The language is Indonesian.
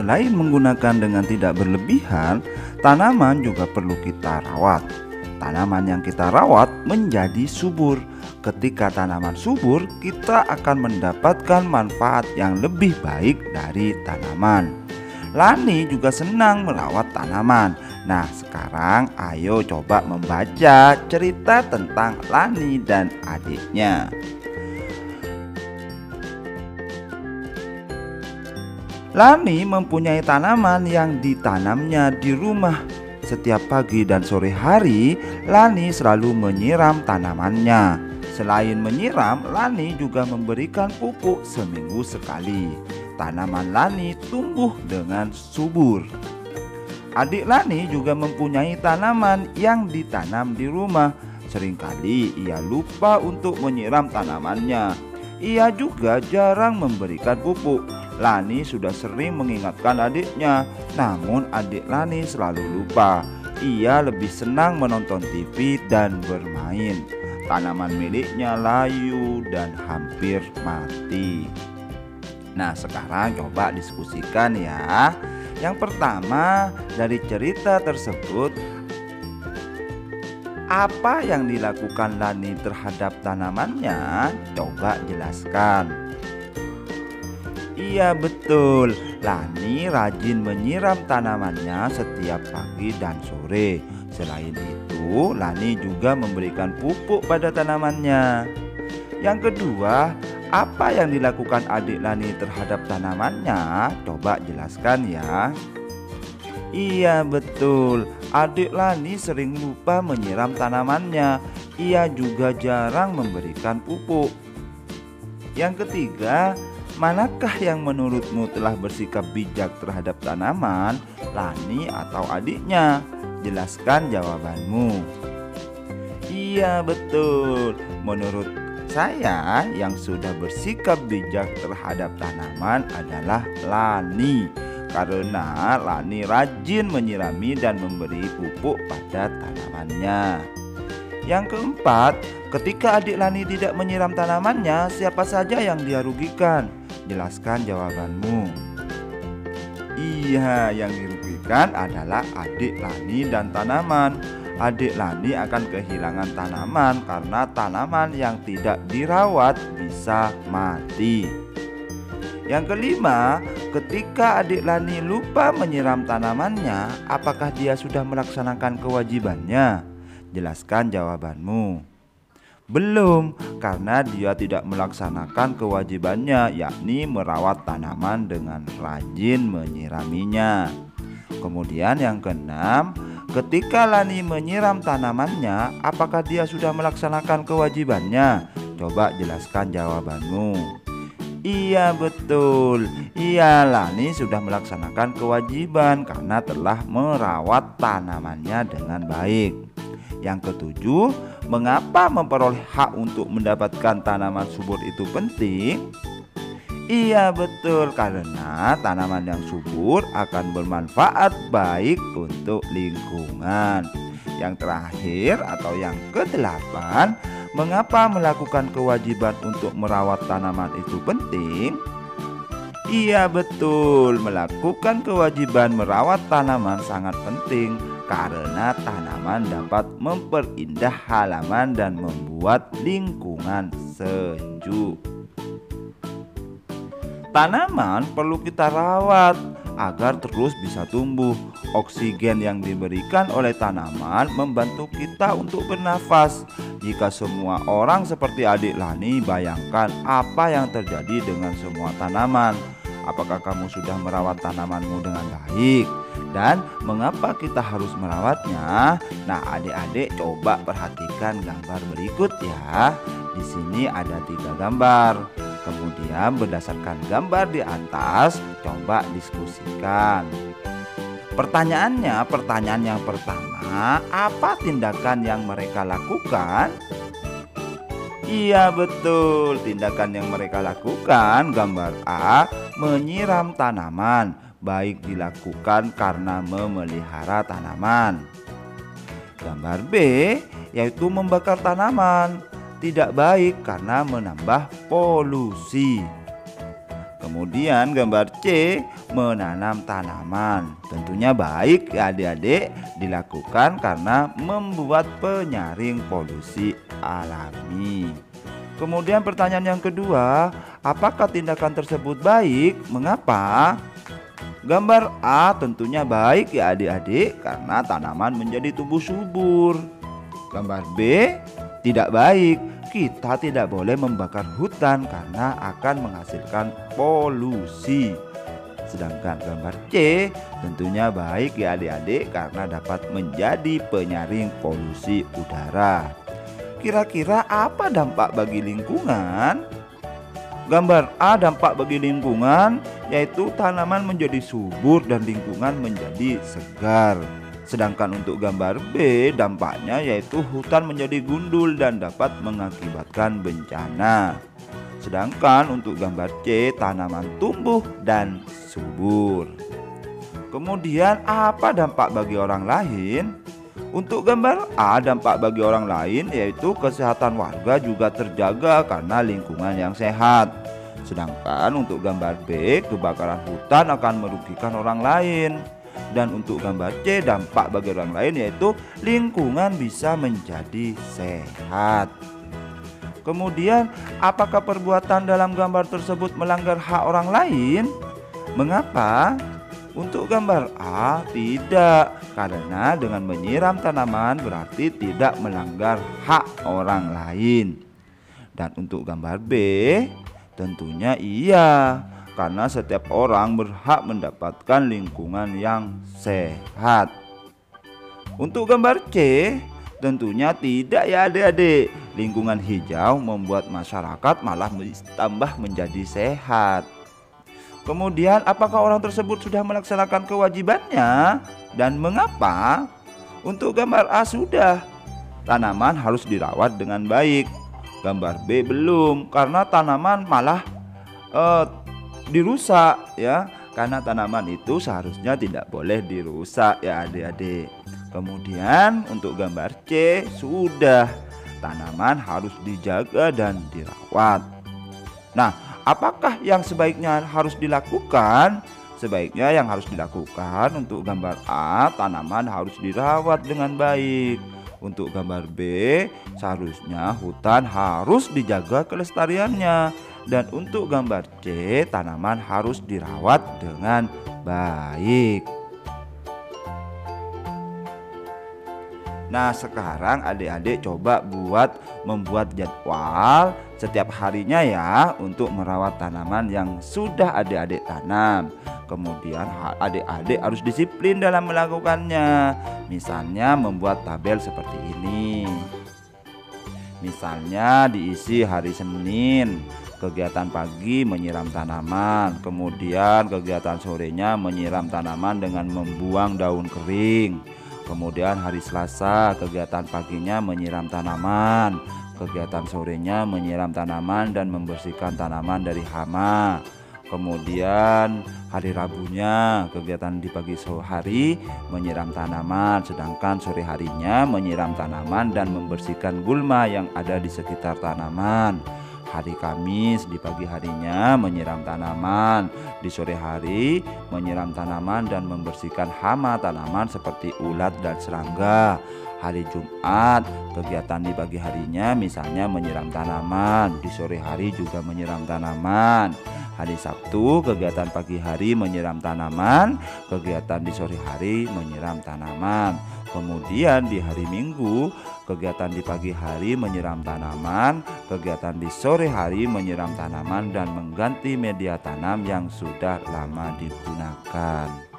selain menggunakan dengan tidak berlebihan, tanaman juga perlu kita rawat. Tanaman yang kita rawat menjadi subur. Ketika tanaman subur, kita akan mendapatkan manfaat yang lebih baik dari tanaman. Lani juga senang merawat tanaman. Nah, sekarang ayo coba membaca cerita tentang Lani dan adiknya. Lani mempunyai tanaman yang ditanamnya di rumah. Setiap pagi dan sore hari, Lani selalu menyiram tanamannya. Selain menyiram, Lani juga memberikan pupuk seminggu sekali. Tanaman Lani tumbuh dengan subur. Adik Lani juga mempunyai tanaman yang ditanam di rumah. Seringkali ia lupa untuk menyiram tanamannya. Ia juga jarang memberikan pupuk. Lani sudah sering mengingatkan adiknya, namun adik Lani selalu lupa. Ia lebih senang menonton TV dan bermain. Tanaman miliknya layu dan hampir mati. Nah, sekarang coba diskusikan ya. Yang pertama, dari cerita tersebut, apa yang dilakukan Lani terhadap tanamannya? Coba jelaskan. Iya betul, Lani rajin menyiram tanamannya setiap pagi dan sore. Selain itu, Lani juga memberikan pupuk pada tanamannya. Yang kedua, apa yang dilakukan adik Lani terhadap tanamannya? Coba jelaskan ya. Iya betul, adik Lani sering lupa menyiram tanamannya. Ia juga jarang memberikan pupuk. Yang ketiga, manakah yang menurutmu telah bersikap bijak terhadap tanaman, Lani atau adiknya? Jelaskan jawabanmu. Iya betul, menurut saya yang sudah bersikap bijak terhadap tanaman adalah Lani. Karena Lani rajin menyirami dan memberi pupuk pada tanamannya. Yang keempat, ketika adik Lani tidak menyiram tanamannya, siapa saja yang dia rugikan? Jelaskan jawabanmu. Iya, yang dirugikan adalah adik Lani dan tanaman. Adik Lani akan kehilangan tanaman karena tanaman yang tidak dirawat bisa mati. Yang kelima, ketika adik Lani lupa menyiram tanamannya, apakah dia sudah melaksanakan kewajibannya? Jelaskan jawabanmu. Belum, karena dia tidak melaksanakan kewajibannya, yakni merawat tanaman dengan rajin menyiraminya. Kemudian yang keenam, ketika Lani menyiram tanamannya, apakah dia sudah melaksanakan kewajibannya? Coba jelaskan jawabanmu. Iya betul, iya Lani sudah melaksanakan kewajiban karena telah merawat tanamannya dengan baik. Yang ketujuh, mengapa memperoleh hak untuk mendapatkan tanaman subur itu penting? Iya betul, karena tanaman yang subur akan bermanfaat baik untuk lingkungan. Yang terakhir atau yang kedelapan, mengapa melakukan kewajiban untuk merawat tanaman itu penting? Iya betul, melakukan kewajiban merawat tanaman sangat penting karena tanaman dapat memperindah halaman dan membuat lingkungan sejuk. Tanaman perlu kita rawat agar terus bisa tumbuh. Oksigen yang diberikan oleh tanaman membantu kita untuk bernafas. Jika semua orang seperti adik Lani, bayangkan apa yang terjadi dengan semua tanaman. Apakah kamu sudah merawat tanamanmu dengan baik? Dan mengapa kita harus merawatnya? Nah, adik-adik coba perhatikan gambar berikut ya. Di sini ada 3 gambar. Kemudian berdasarkan gambar di atas, coba diskusikan. Pertanyaan yang pertama, apa tindakan yang mereka lakukan? Iya betul, tindakan yang mereka lakukan. Gambar A, menyiram tanaman, baik dilakukan karena memelihara tanaman. Gambar B, yaitu membakar tanaman, tidak baik karena menambah polusi. Kemudian gambar C, menanam tanaman. Tentunya baik ya adik-adik dilakukan karena membuat penyaring polusi alami. Kemudian pertanyaan yang kedua, apakah tindakan tersebut baik? Mengapa? Gambar A tentunya baik ya adik-adik karena tanaman menjadi tumbuh subur. Gambar B tidak baik. Kita tidak boleh membakar hutan karena akan menghasilkan polusi. Sedangkan gambar C tentunya baik ya adik-adik karena dapat menjadi penyaring polusi udara. Kira-kira apa dampak bagi lingkungan? Gambar A dampak bagi lingkungan yaitu tanaman menjadi subur dan lingkungan menjadi segar. Sedangkan untuk gambar B dampaknya yaitu hutan menjadi gundul dan dapat mengakibatkan bencana. Sedangkan untuk gambar C tanaman tumbuh dan subur. Kemudian apa dampak bagi orang lain? Untuk gambar A dampak bagi orang lain yaitu kesehatan warga juga terjaga karena lingkungan yang sehat. Sedangkan untuk gambar B kebakaran hutan akan merugikan orang lain. Dan untuk gambar C dampak bagi orang lain yaitu lingkungan bisa menjadi sehat. Kemudian apakah perbuatan dalam gambar tersebut melanggar hak orang lain? Mengapa? Untuk gambar A tidak, karena dengan menyiram tanaman berarti tidak melanggar hak orang lain. Dan untuk gambar B tentunya iya, karena setiap orang berhak mendapatkan lingkungan yang sehat. Untuk gambar C tentunya tidak ya adik-adik. Lingkungan hijau membuat masyarakat malah tambah menjadi sehat. Kemudian apakah orang tersebut sudah melaksanakan kewajibannya dan mengapa? Untuk gambar A sudah. Tanaman harus dirawat dengan baik. Gambar B belum, karena tanaman malah dirusak ya, karena tanaman itu seharusnya tidak boleh dirusak ya adik-adik. Kemudian untuk gambar C sudah, tanaman harus dijaga dan dirawat. Nah, apakah yang sebaiknya harus dilakukan? Sebaiknya yang harus dilakukan untuk gambar A, tanaman harus dirawat dengan baik. Untuk gambar B, seharusnya hutan harus dijaga kelestariannya. Dan untuk gambar C, tanaman harus dirawat dengan baik. Nah, sekarang adik-adik coba membuat jadwal setiap harinya ya untuk merawat tanaman yang sudah adik-adik tanam. Kemudian adik-adik harus disiplin dalam melakukannya. Misalnya membuat tabel seperti ini. Misalnya diisi hari Senin, kegiatan pagi menyiram tanaman, kemudian kegiatan sorenya menyiram tanaman dengan membuang daun kering. Kemudian hari Selasa kegiatan paginya menyiram tanaman, kegiatan sorenya menyiram tanaman dan membersihkan tanaman dari hama. Kemudian hari Rabunya kegiatan di pagi hari menyiram tanaman, sedangkan sore harinya menyiram tanaman dan membersihkan gulma yang ada di sekitar tanaman. Hari Kamis di pagi harinya menyiram tanaman, di sore hari menyiram tanaman dan membersihkan hama tanaman seperti ulat dan serangga. Hari Jumat kegiatan di pagi harinya misalnya menyiram tanaman, di sore hari juga menyiram tanaman. Hari Sabtu kegiatan pagi hari menyiram tanaman, kegiatan di sore hari menyiram tanaman. Kemudian di hari Minggu kegiatan di pagi hari menyiram tanaman, kegiatan di sore hari menyiram tanaman dan mengganti media tanam yang sudah lama digunakan.